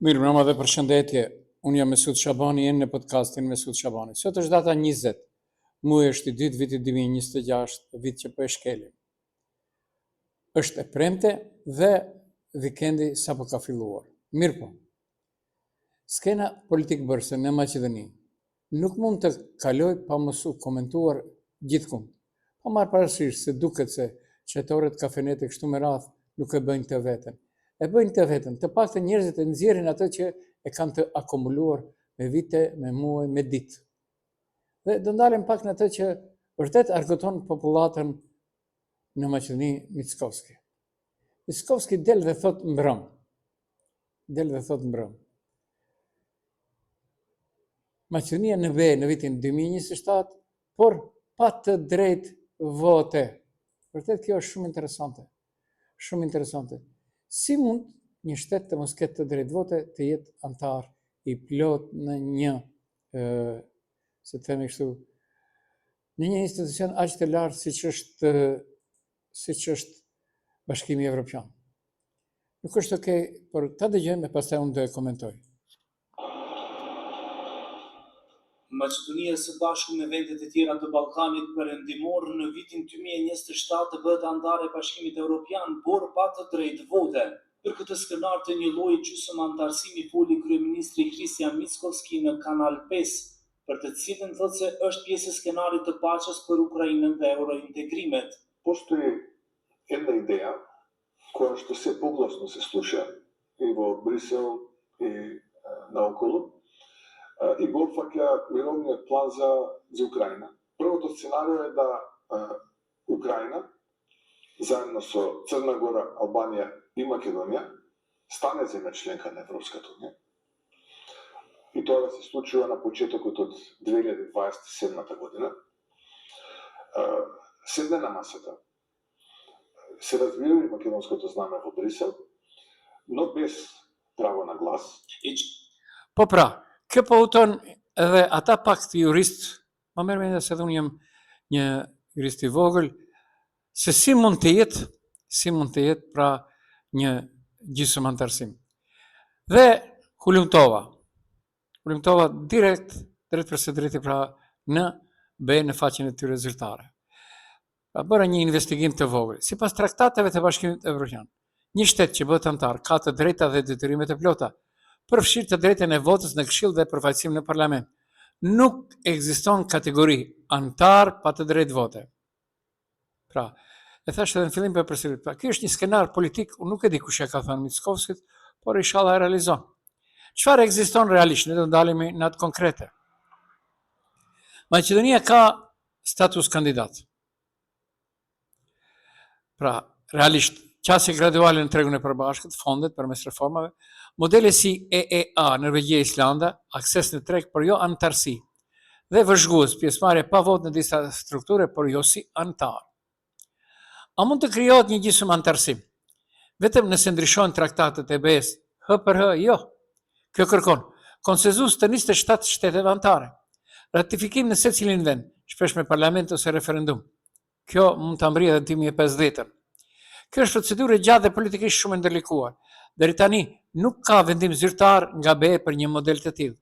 Mirë, mbrëma dhe përshëndetje. Unë jam Mesut Shabani, jenë në podcastin Mesut Shabani. Sot është data 20, muaj është i 2, viti 2026, vit që po e shkelim. Është e premte dhe vikendi sapo ka filluar. Mirë po, skena politik bërse në Maqedoni nuk mund të kaloj pa mos u komentuar gjithkund. Pa marrë parasysh se duket se qytetarët kafenete kështu me radhë nuk e bëjnë të veten. E bëjnë të veten, të paktën njerëzit e nxjerrin atë që e kanë të akumuluar me vite, me muaj, me ditë. Dhe do ndalem pak në atë që vërtet argëton popullatën në Maqedoni Mickovski. Mickovski del dhe thot mbrëm. Maqedonia në ve në vitin 2027, por pa të drejtë vote. Vërtet kjo është shumë interesante. Si mund një shtet të mos ketë të drejtë vote të jetë antar i plot në një, se të themi kështu, në një institucion aq të lartë siç është Bashkimi Evropian. Nuk është okay, por ta dëgjojmë e pastaj unë do e komentoj. Maqedonia së bashku me vendet e tjera të Ballkanit Perëndimor në vitin 2027 të bëhet anëtare e Bashkimit Evropian, por pa të drejtë vote. Për këtë skenar të një lloji gjysmë antarësimi foli kryeministri Christian Mickovski në Kanal 5, për të cilën thotë se është pjesë e skenarit të paqes për Ukrainën dhe eurointegrimet. Postoji jedna ideja koja što se poglasno se sluša i u Briselu i naokolo. I Borfaka mirovni plan za Ukrajina. Prvото scenario je da Ukrajina zajedno sa Crna Gora, Albanija i Makedonija stane zemlja členka na Evropskата unija. I to se случило на почетокот од 2027 година. Седне на масата. Се развива и македонското знаме во Брисел, но без право на глас. Po pra, kjo po uton edhe ata pak të juristë, më merr mendja se unë jam një jurist i vogël, se si mund të jetë pra një gjysmë antarësim. Dhe hulumtova drejt për së drejti pra në faqen e tyre zyrtare. Pra bëra një investigim të vogël. Sipas traktateve të Bashkimit Evropian, një shtet që bëhet antar ka të drejta dhe detyrimet e plota, përfshirë të drejtën e votës në Këshill dhe përfaqësim në Parlament. Nuk ekziston kategori antar pa të drejtë vote. Pra, e thash edhe në fillim për përsërit. Pra, ky është një skenar politik, unë nuk e di kush e ka thënë Mickovskit, por inshallah e realizon. Çfarë ekziston realisht? Ne do ndalemi në atë konkrete. Maqedonia ka status kandidat. Pra, realisht, qasje graduale në tregun e përbashkët, fondet përmes reformave, modele si EEA, Norvegjia, Islanda, akses në treg, por jo antarësi, dhe vëzhgues, pjesëmarrje pa votë në disa strukture, por jo si antar. A mund të krijohet një gjysmë antarësim? Vetëm nëse ndryshojnë traktatet e BE-s, HPR, jo. Kjo kërkon konsenzus të 27 shteteve anëtare, ratifikim në secilin vend, shpesh me parlament ose referendum. Kjo mund ta mbrijë edhe në 2050. Kjo është procedurë gjatë dhe politikisht shumë e ndërlikuar. Deri tani nuk ka vendim zyrtar nga BE për një model të tillë.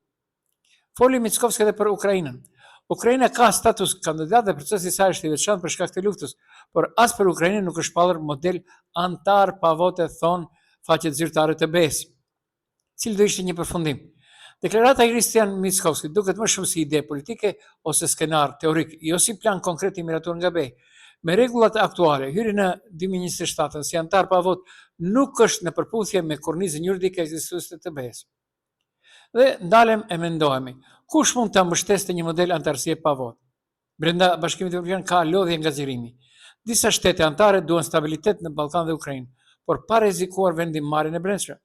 Foli Mickovski edhe për Ukrainën. Ukraina ka status kandidat dhe procesi i saj është i veçantë për shkak të luftës, por as për Ukrainën nuk është shpallur model antar pa vote, thon faqet zyrtare të BE-s. Cili do ishte një përfundim. Deklarata e Christian Mickovski duket më shumë si ide politike ose skenar teorik, jo si plan konkret i miratuar nga BE. Me rregullat aktuale, hyrja në 2027 si antar pa votë nuk është në përputhje me kornizën juridike ekzistuese të BE-s. Dhe ndalem e mendohemi, kush mund ta mbështesë një model antarësie pa votë? Brenda Bashkimit Evropian ka lodhje nga xhirimi. Disa shtete anëtare duan stabilitet në Ballkan dhe Ukrainë, por pa rrezikuar vendimmarrjen e brendshme.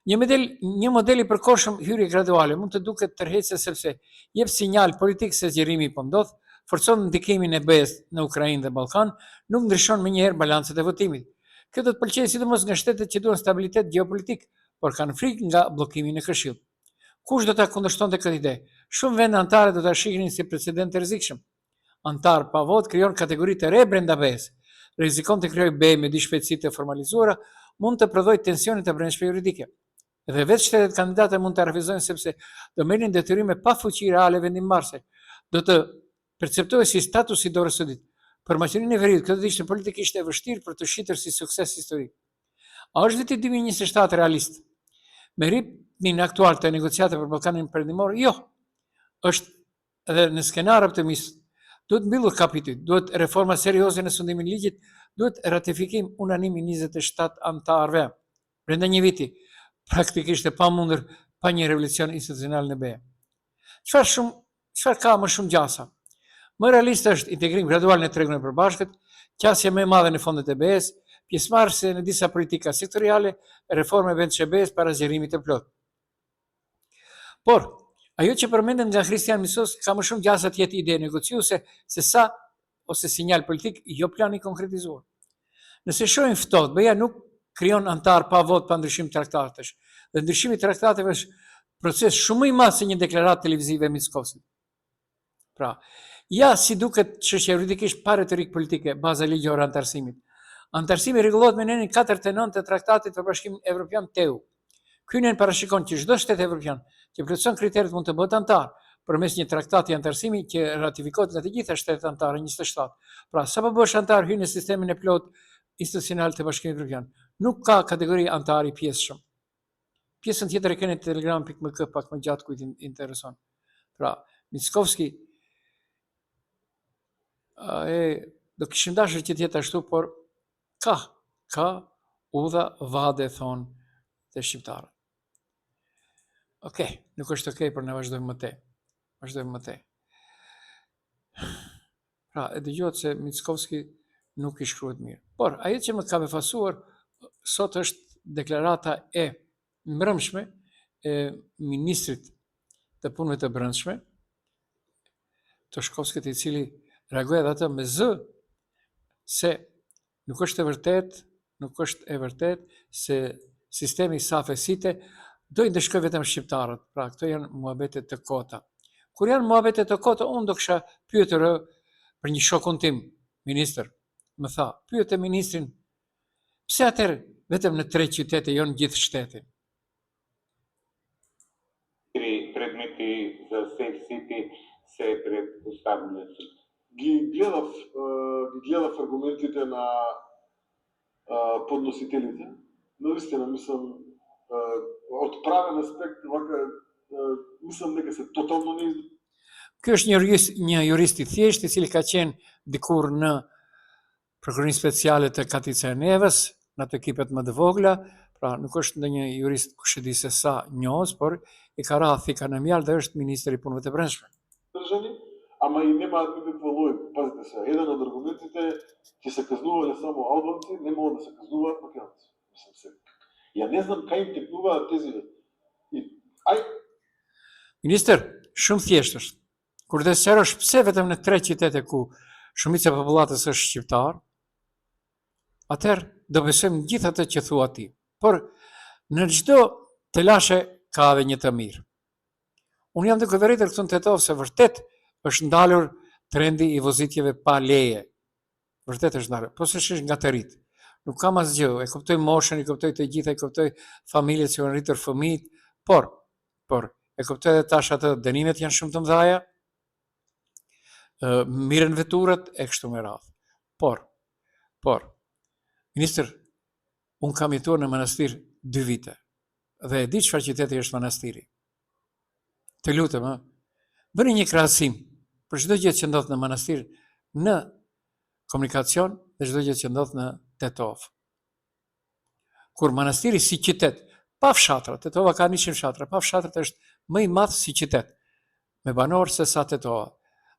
Një model i përkohshëm hyrje graduale mund të duket tërheqëse sepse jep sinjal politik se xhirimi po ndodh, forcon ndikimin e BE-s në Ukrainë dhe Ballkan, nuk ndryshon menjëherë balancet e votimit. Kjo do të pëlqejë sidomos nga shtetet që duan stabilitet gjeopolitik, por kanë frikë nga bllokimi në Këshill. Kush do ta kundërshtonte këtë ide? Shumë vende anëtare do ta shihnin si precedent të rrezikshëm. Antar pa votë krijon kategori të re brenda BE-s. Rrezikon të krijojë BE me dy shpejtësi të formalizuara, mund të prodhojë tensione të brendshme juridike. Edhe vetë shtetet kandidate mund të refuzojnë sepse do merrin detyrime pa fuqi reale vendimmarrëse. Do të perceptohet si status i dorës së dytë. Për Maqedoninë e Veriut, këtë do ishte politikisht e vështirë për të shitur si sukses historik. A është viti 2027 realist? Me ritmin aktual të negociatave për Ballkanin Perëndimor, jo. Është edhe në skenar optimist. Duhet mbyllur kapitujt, duhet reforma serioze në sundimin e ligjit, duhet ratifikim unanim i 27 anëtarëve. Brenda një viti, praktikisht e pamundur pa një revolucion institucional në BE. Çfarë ka më shumë gjasa? Më realiste është integrim gradual në tregun e përbashkët, qasje më e madhe në fondet e BE-s, pjesëmarrëse në disa politika sektoriale, reforme vendshme e BE-s para zgjerimit të plotë. Por, ajo që përmendet nga Kristian Misos ka më shumë gjasa të jetë ide negociuese se sa ose sinjal politik, jo plan i konkretizuar. Nëse shohim ftohtë, BE-ja nuk krijon antar pa vot pa ndryshim traktatesh. Dhe ndryshimi i traktateve është proces shumë më i madh se një deklaratë televizive e Mickovskit. Pra, ja si duket çështja juridikisht pa retorik politike, baza ligjore e antarësimit. Antarësimi rregullohet me nenin 4.9 të Traktatit për Bashkimin Evropian TEU. Ky nen parashikon që çdo shtet evropian që plotëson kriteret mund të bëhet antar përmes një traktati antarësimi që ratifikohet nga të gjitha shtetet anëtare 27. Pra, sa po bësh antar hyn në sistemin e plot institucional të Bashkimit Evropian. Nuk ka kategori antari pjesëshëm. Pjesën tjetër e keni në telegram.mk pak më gjatë kujt intereson. Pra, Mickovski do kishim dashur që të jetë ashtu, por ka udha vade thonë të shqiptarët. Okej, nuk është okej, por ne vazhdojmë më tej. Pra, e dëgjohet se Mickovski nuk i shkruhet mirë. Por, ajo që më ka befasuar sot është deklarata e mbrëmshme e ministrit të punëve të brendshme, Toshkovskit, i cili reagoi atë me zë se nuk është e vërtet se sistemi safesite do i ndeshkoj vetëm shqiptarët. Pra, këto janë muhabete të kota. Kur janë muhabete të kota, unë do kisha pyetur për një shokun tim, ministër, më tha, pyete ministrin, pse atëherë vetëm në 3 qytete, jo në gjithë shtetin? Предмети за Safe City се предпоставени. Ги гледав аргументите на подносителите. Наистина, мислам, од правен аспект, мислам дека се тотално неизбежно. Ky është një jurist i thjeshtë, i cili ka qenë dikur në prokurorinë speciale të Katica e Nevës, në ato ekipet më të vogla, pra nuk është ndonjë jurist kush e di se sa njohës, por i ka radhë thika në mjalë dhe është ministri i punëve të brendshme. Држани, ама и немаат никаква логика. Пазите се, еден од аргументите ќе се казнуваат само албанци, не могат да се казнуваат македонци. Мислам се. Ја не знам кај им текнуваат тези. Ministër, shumë thjesht është. Kur dhe sqarosh pse vetëm në 3 qytete ku shumica e popullatës është shqiptar, atëherë do besojmë gjithë atë që thua ti. Por në çdo telashe ka edhe një të mirë. Unë jam duke vërejtër këtu në Tetov se vërtet është ndalur trendi i vozitjeve pa leje. Vërtet është ndalur, po se është nga të rritë. Nuk kam asgjë, e kuptoj moshën, e kuptoj të gjitha, e kuptoj familjet që kanë rritur fëmijët, por e kuptoj edhe tash atë dënimet janë shumë të mëdha, mirën veturat e kështu me radhë. Por, ministër, unë kam jetuar në manastir 2 vite, dhe e di çfarë qyteti është manastiri. Të lutem, bëni një krahasim për çdo gjë që ndodh në manastir në komunikacion dhe çdo gjë që ndodh në Tetov. Kur manastiri si qytet, pa fshatra, Tetova ka 100 fshatra, pa fshatrat është më i madh si qytet, me banorë se sa Tetova.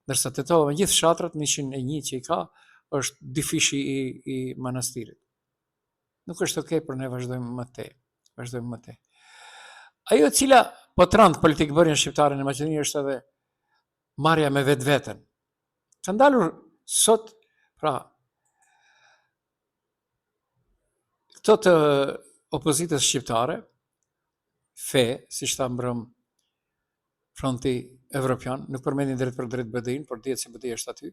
Ndërsa Tetova me gjithë fshatrat, 101 që i ka, është 2 fishi i manastirit. Nuk është okej, por ne vazhdojmë më tej. Ajo cila po trand politikbërjen shqiptare në Maqedoni është edhe marrja me vetveten. Ka ndalur sot, pra, këto të opozitës shqiptare, siç tha mbrëm Fronti Evropian, nuk përmendin drejt për drejt BDI-n, por dihet se BDI është aty,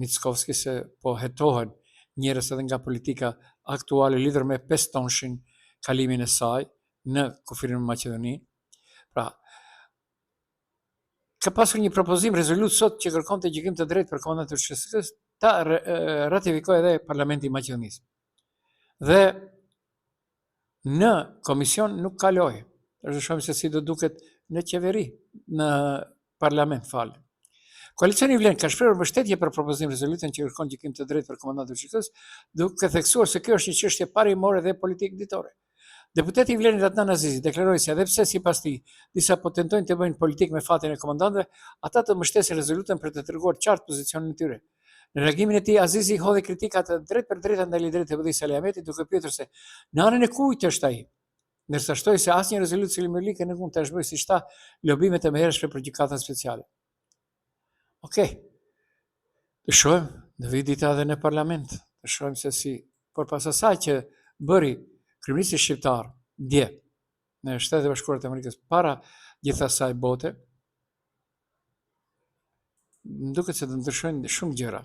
Mickovski, se po hetohen njerëz edhe nga politika aktuale lidhur me 5 tonshin kalimin e saj, në kufirin në Maqedoni. Pra, ka pasur një propozim rezolutë sot që kërkon të gjykim të drejtë për komandantin e FSHS ta ratifikoj edhe Parlamenti i Maqedonisë. Dhe në komision nuk kaloi. Është shumë se si do duket në qeveri, në parlament, falë. Koalicioni Vlen ka shprehur mbështetje për propozimin rezolutën që kërkon gjykim të drejtë për komandantin e FSHS, duke theksuar se kjo është një çështje parimore dhe politikë ditore. Deputeti i Vlenit Adnan Azizi deklaroi se edhe pse sipas tij disa po tentojnë të bëjnë politikë me fatin e komandantëve, ata të mbështesin rezolutën për të treguar qartë pozicionin e tyre. Në reagimin e tij Azizi hodhi kritikat drejt për drejtë ndaj liderit të VD Sali Ahmetit, duke pyetur se në anën e kujt është ai, ndërsa shtoi se asnjë rezolutë Selimerlike nuk mund të zhbërë si shta lobimet e mëhershme për gjykatën speciale. Okej. Të shohim në vitit edhe në parlament, të shohim se si, por pas asaj që bëri kryeministri shqiptar dje në Shtetet e Bashkuara të Amerikës para gjithë asaj bote, më duket se do ndryshojnë shumë gjëra.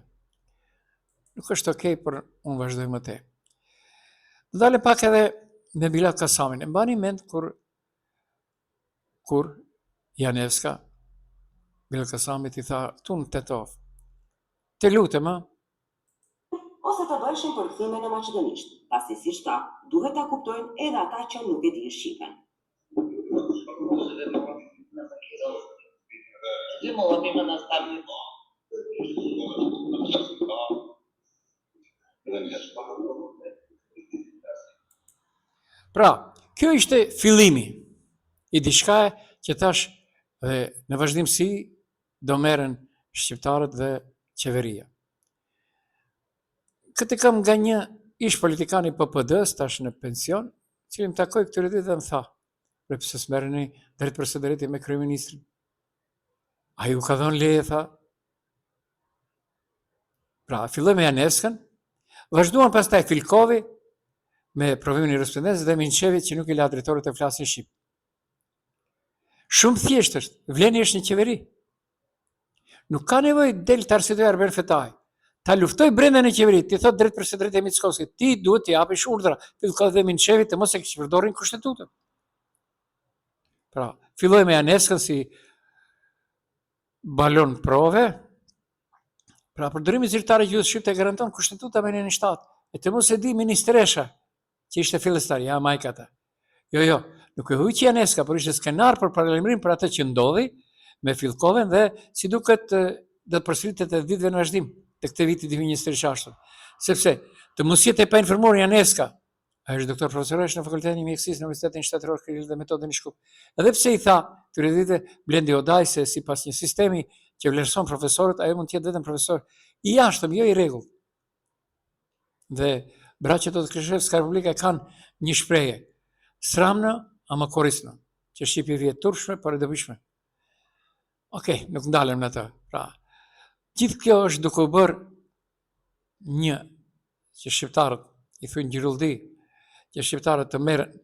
Nuk është okej, por unë vazhdoj më tej. Do dalem pak edhe me Bilat Kasamin. E mbani mend kur Janevska Bilat Kasamit i tha tu në Tetov. Të lutem, ose të bëjshin përkthime në maqedonisht, pasi si shta, duhet ta kuptojnë edhe ata që nuk e dinë shqipen. Pra, kjo ishte fillimi i diçkaje që tash dhe në vazhdimsi do merren shqiptarët dhe qeveria. Këtë kam nga një ish politikan i PPD-s, tash në pension, cili më takoi këtyre ditë dhe më tha, pse s'merreni drejt për së drejti me kryeministrin. Ai u ka dhënë leje, tha. Pra, filloi me Janevskën, vazhduan pastaj Filkovi me provimin e respondencës dhe Minçevi që nuk i la drejtorët të flasin shqip. Shumë thjesht është, Vleni është një qeveri. Nuk ka nevojë del të arsyetoj Arben Fetaj. Ta luftoj brenda në qeveri, ti thot drejt për së drejtë e Mickovskit, ti duhet t'i japish urdhra, Filkovi dhe Minçevi të mos e përdorin kushtetutën. Pra, filloi me Janevskën si balon prove. Pra, përdorimi zyrtar i gjuhës shqipte garanton kushtetuta me në shtat. E të mos e di ministresha, që ishte fillestar, ja majkata. Jo, nuk e huqi Janevska, por ishte skenar për paralajmërim për atë që ndodhi me Filkoven dhe si duket do të përsëritet edhe viteve në vazhdim të këtij viti 2026. Sepse të mos jetë pa informuar Janevska, ai është doktor profesorësh në Fakultetin e Mjekësisë në Universitetin Shtetëror Kirill dhe Metodën e Shkup. Edhe pse i tha këtyre ditë Blendi Odaj se sipas një sistemi që vlerëson profesorët, ai mund të jetë vetëm profesor i jashtëm, jo i rregullt. Dhe braçet të Krishevska Republika kanë një shprehje, sramna ama korisna, që shqipi vjet turpshme, por e dobishme. Okej, nuk ndalem në atë. Pra, gjithë kjo është duke u bërë një që shqiptarët i thunë gjirulldi, që shqiptarët të merren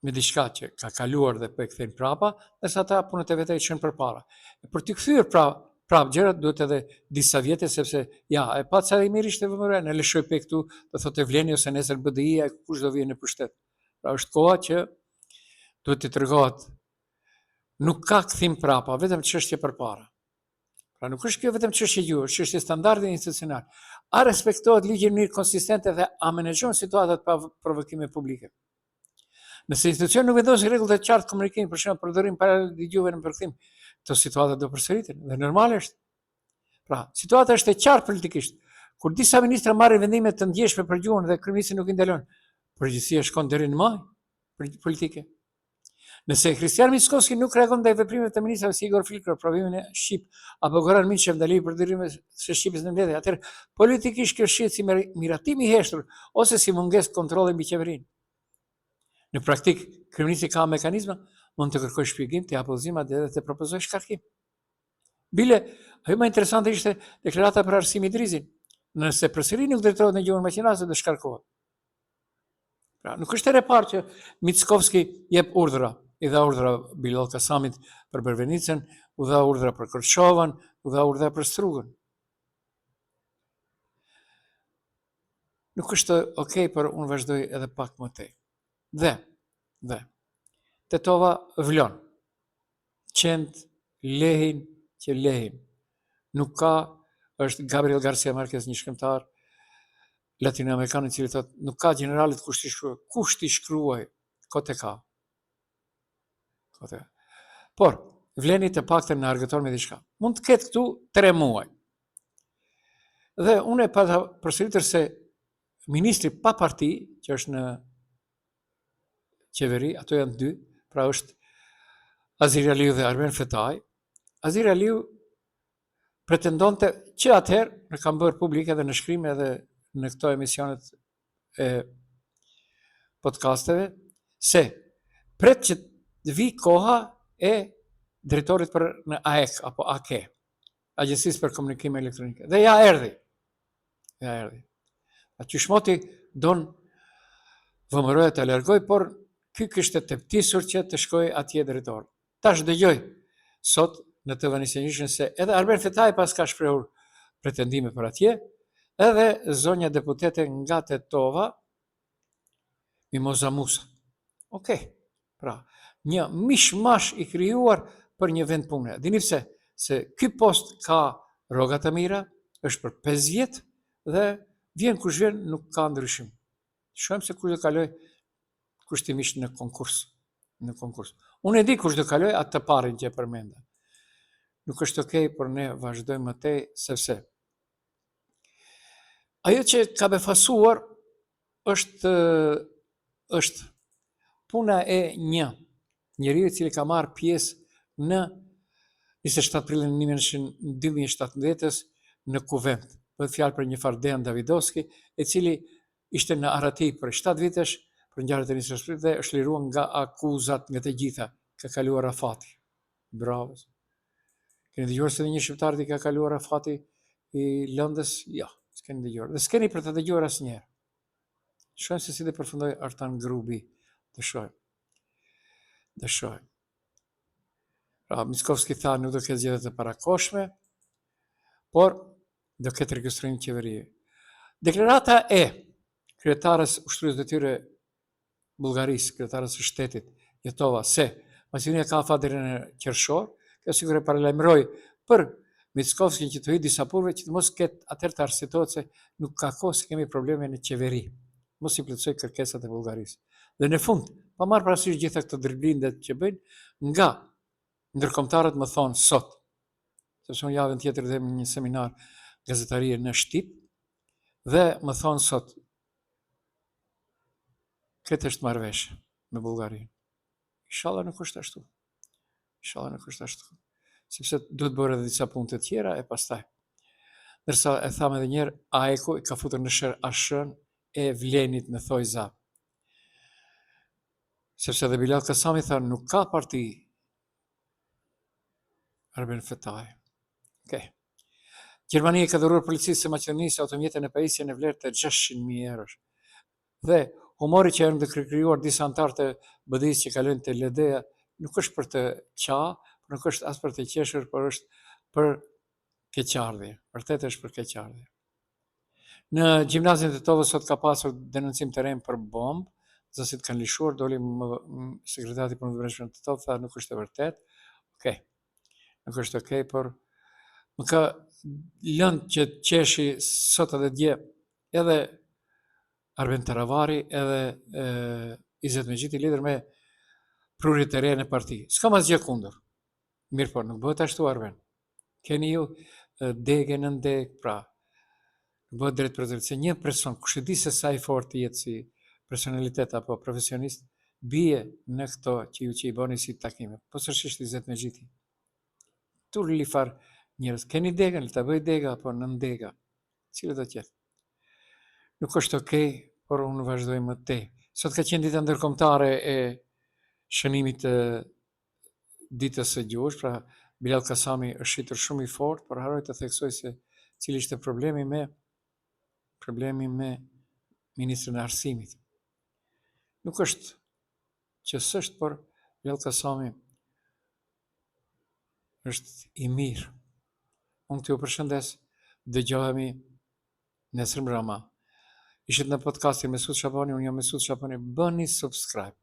me diçka që ka kaluar dhe po e kthejnë prapa, ndërsa ata punët e vetë i çojnë përpara. Për të kthyer prapë gjërat duhet edhe disa vjete, sepse ja, e pa sa i mirë ishte vëmëre, në lëshoj pe këtu, do thotë Vleni ose nesër BDI-ja, kush do vijë në pushtet. Pra është koha që duhet të tregohet nuk ka kthim prapa, vetëm çështje përpara. Pra nuk është kjo vetëm çështje gjuhë, është çështje standardi institucional. A respektohet ligji në mënyrë konsistente dhe a menaxhon situatat pa provokime publike? Nëse institucioni nuk vendos rregulla të qartë komunikimi, për shembull përdorim paralel të gjuhëve në përkthim, këto situata do përsëriten dhe normal është. Pra, situata është e qartë politikisht. Kur disa ministra marrin vendime të ndjeshme për gjuhën dhe kryeministri nuk i ndalon, përgjegjësia shkon deri në maj politike. Nëse Kristian Mickovski nuk reagon ndaj veprimeve të ministrave si Igor Filker, provimin e Shqip, apo Goran Minçev ndalimi për përdorimin e shqipes në mbledhje, atëherë politikisht kjo shihet si miratim i heshtur ose si mungesë kontrolli mbi qeverinë. Në praktik, kryeministri ka mekanizma, mund të kërkojë shpjegim, të japë udhëzimat dhe të propozojë shkarkim. Bile, ajo më interesante ishte deklarata për Arsim Idrizin. Nëse përsëri nuk drejtohet në gjuhën maqedonase, do shkarkohet. Pra, nuk është e parë që Mickovski jep urdhra. I dha urdhra Bilat Kasamit për Bervenicën, u dha urdhra për Kërçovën, u dha urdhra për Strugën. Nuk është okej, por unë vazhdoj edhe pak më tej. Dhe, tetova vlon. Qend lehin që lehin. Nuk ka, është Gabriel Garcia Marquez, një shkrimtar latinoamerikan, i cili thotë, nuk ka generalit kush t'i shkruaj, kote ka. Por, vleni të paktën në argëtor me diçka. Mund të ketë këtu 3 muaj. Dhe unë e pata përsëritër se ministri pa parti, që është në qeveri, ato janë 2, pra është Azir Aliu dhe Arben Fetaj. Azir Aliu pretendonte që atëherë, në kam bërë publik edhe në shkrim edhe në këto emisionet e podcasteve, se pret që të vi koha e drejtorit për në AEK, apo AKE, Agjencisë për Komunikime Elektronike. Dhe ja erdhi. A qyshmoti don vëmëroja të largoj, por ky kishte teptisur që të shkoj atje drejtor. Tash dëgjoj sot në TV-n se edhe Arben Fetaj pas ka shprehur pretendime për atje, edhe zonja deputete nga Tetova, Mimoza Musa. Okej, pra, një mishmash i krijuar për një vend pune. Dini pse? Se ky post ka rroga të mira, është për 5 vjet dhe vjen kush vjen, nuk ka ndryshim. Shohim se kush do kaloj kushtimisht në konkurs. Unë e di kush do kaloj atë të parin që e përmenda. Nuk është okej, por ne vazhdojmë më tej, sepse ajo që ka befasuar është puna e njeriu i cili ka marrë pjesë në 27 prilin 2017 në Kuvend. Bëhet fjalë për një farë Dejan Davidovski, i cili ishte në Arati për 7 vitesh për ngjarjet e Nisës së Shpirtit dhe është liruar nga akuzat nga të gjitha. Ka kaluar Rafati. Bravo. Keni dëgjuar se një shqiptar i ka kaluar Rafati i Lëndës? Jo, s'keni dëgjuar. Dhe s'keni për të dëgjuar asnjëherë. Shohim se si dhe përfundoi Artan Grubi. Dëshojmë. Pra, Mickovski tha nuk do ketë zgjedhje të parakoshme, por do ketë regjistrim qeverie. Deklarata e kryetarës ushtrisë detyre Bullgarisë, kryetarës së shtetit, Jetova, se Maqedonia ka afat deri në qershor, kjo sigurisht paralajmëroi për Mickovskin që të hyjë disa punëve që të mos ketë atëherë të arsitohet se nuk ka kohë se kemi probleme në qeveri. Mos i plotësoj kërkesat e Bullgarisë. Dhe në fund, pa marrë parasysh gjitha këto driblindet që bëjnë, nga ndërkombëtarët më thonë sot, sepse unë javën tjetër dhe një seminar gazetarie në Shqip, dhe më thonë sot, këtë është marrëveshje me Bullgarinë. Inshallah nuk është ashtu. Sepse duhet bërë edhe disa punë të tjera e pastaj. Ndërsa e tham edhe një herë, AEK-u i ka futur në ashën e vlenit në thojza. Sepse edhe Bilal Kasami tha nuk ka parti Arben Fetaj. Okej. Gjermania ka dhuruar policisë së Maqedonisë automjete në pajisje në vlerë të 600.000 eurosh. Dhe humori që janë krijuar disa antarë të BDI-s që kalojnë te LDA nuk është për të nuk është as për të qeshur, por është për keqardhje. Vërtet është për keqardhje. Në gjimnazin e Tetovës sot ka pasur denoncim terren për bombë, zësit kanë lishuar, doli sekretari i punëve të brendshme të Tetovë, tha nuk është e vërtet. Okej. Nuk është okej, por më ka lënë që qeshi sot edhe dje edhe Arben Taravari edhe Izet Megjiti lidhur me prurjet e reja në parti. S'kam asgjë kundër. Mirë, por nuk bëhet ashtu, Arben. Keni ju dege në ndeg, pra nuk bëhet drejt për drejt. Se një person, kush e di se sa i fortë jetë si personalitet apo profesionist, bie në këto që i bëni si takime. Po sërshisht Izet Megjiti. Tu lifar njerëz, keni degën, le ta bëj dega apo në ndega. Cilë do tjetë? Nuk është okej, por unë vazhdoj më tej. Sot ka qenë dita ndërkombëtare e shënimit të ditës së gjuhës, pra Bilal Kasami është shitur shumë i fortë, por harroj të theksoj se cili ishte problemi me ministrin e arsimit. Nuk është që s'është, por Bilal Kasami është i mirë. Unë t'ju përshëndes, dëgjohemi nesër mbrëma. Ishit në podcastin Mesut Shabani, unë jam Mesut Shabani, bëni subscribe.